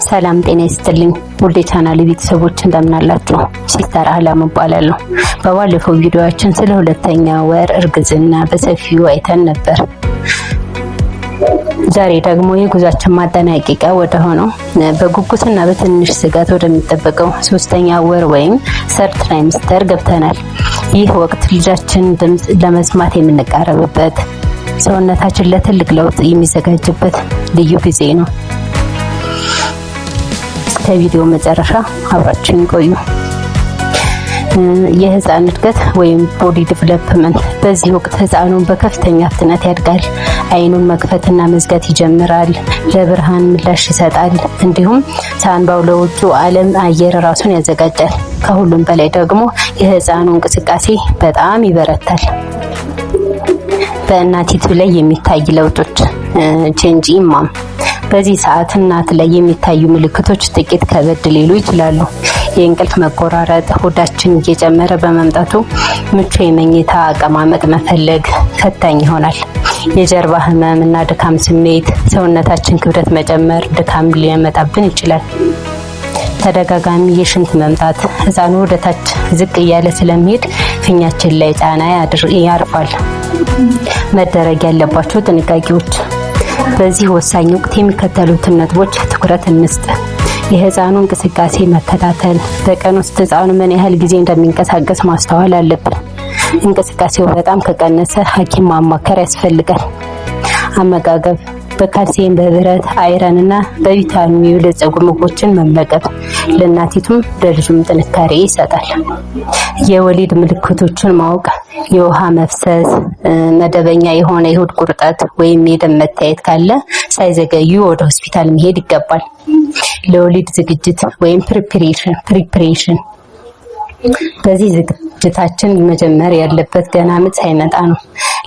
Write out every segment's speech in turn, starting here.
ሰላም ጤና ይስጥልኝ ውድ የቻናሌ ቤተሰቦች እንደምን አላችሁ? ሲስተር አህላም እባላለሁ። በባለፈው ቪዲዮአችን ስለ ሁለተኛ ወር እርግዝና በሰፊው አይተን ነበር። ዛሬ ደግሞ የጉዟችን ማጠናቀቂያ ወደ ሆነው በጉጉትና በትንሽ ስጋት ወደሚጠበቀው ሶስተኛ ወር ወይም ሰርድ ትራይምስተር ገብተናል። ይህ ወቅት ልጃችን ድምጽ ለመስማት የምንቃረብበት፣ ሰውነታችን ለትልቅ ለውጥ የሚዘጋጅበት ልዩ ጊዜ ነው። ከቪዲዮ መጨረሻ አብራችሁን ቆዩ። የህፃን እድገት ወይም ቦዲ ዲቨሎፕመንት። በዚህ ወቅት ህፃኑ በከፍተኛ ፍጥነት ያድጋል። አይኑን መክፈትና መዝጋት ይጀምራል። ለብርሃን ምላሽ ይሰጣል። እንዲሁም ሳንባው ለውጭው ዓለም አየር ራሱን ያዘጋጃል። ከሁሉም በላይ ደግሞ የህፃኑ እንቅስቃሴ በጣም ይበረታል። በእናቲቱ ላይ የሚታይ ለውጦች ቼንጅ ኢማም። በዚህ ሰዓት እናት ላይ የሚታዩ ምልክቶች ጥቂት ከበድ ሊሉ ይችላሉ። የእንቅልፍ መቆራረጥ፣ ሆዳችን እየጨመረ በመምጣቱ ምቹ የመኝታ አቀማመጥ መፈለግ ፈታኝ ይሆናል። የጀርባ ህመም እና ድካም ስሜት፣ ሰውነታችን ክብደት መጨመር፣ ድካም ሊያመጣብን ይችላል። ተደጋጋሚ የሽንት መምጣት፣ ህፃኑ ወደታች ዝቅ እያለ ስለሚሄድ ፊኛችን ላይ ጫና ያርፋል። መደረግ ያለባቸው ጥንቃቄዎች። በዚህ ወሳኝ ወቅት የሚከተሉትን ነጥቦች ትኩረት እንስጥ። የህፃኑ እንቅስቃሴ መከታተል። በቀን ውስጥ ህፃኑ ምን ያህል ጊዜ እንደሚንቀሳቀስ ማስተዋል አለብን። እንቅስቃሴው በጣም ከቀነሰ ሐኪም ማማከር ያስፈልጋል። አመጋገብ። በካልሲየም፣ በብረት፣ አይረን እና በቪታሚን የበለጸጉ ምግቦችን መመገብ ለእናቲቱም ለልጁም ጥንካሬ ይሰጣል። የወሊድ ምልክቶችን ማወቅ። የውሃ መፍሰስ፣ መደበኛ የሆነ የሆድ ቁርጠት ወይም የደም መታየት ካለ ሳይዘገዩ ወደ ሆስፒታል መሄድ ይገባል። ለወሊድ ዝግጅት ወይም ፕሪፕሬሽን። በዚህ ዝግጅታችን መጀመር ያለበት ገና ምጥ ሳይመጣ ነው።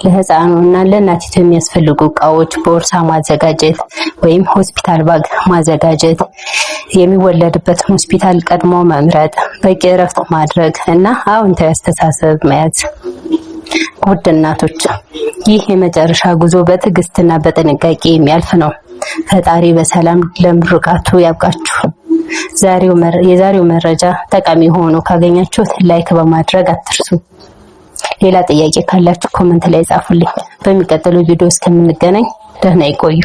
ለህፃኑ እና ለእናቲቱ የሚያስፈልጉ እቃዎች ቦርሳ ማዘጋጀት ወይም ሆስፒታል ባግ ማዘጋጀት፣ የሚወለድበት ሆስፒታል ቀድሞ መምረጥ፣ በቂ እረፍት ማድረግ እና አዎንታዊ አስተሳሰብ መያዝ። ውድ እናቶች፣ ይህ የመጨረሻ ጉዞ በትዕግስትና በጥንቃቄ የሚያልፍ ነው። ፈጣሪ በሰላም ለምርቃቱ ያብቃችሁ። የዛሬው መረጃ ጠቃሚ ሆኖ ካገኛችሁት ላይክ በማድረግ አትርሱ። ሌላ ጥያቄ ካላችሁ ኮሜንት ላይ ጻፉልኝ። በሚቀጥለው ቪዲዮ እስከምንገናኝ ደህና ይቆዩ።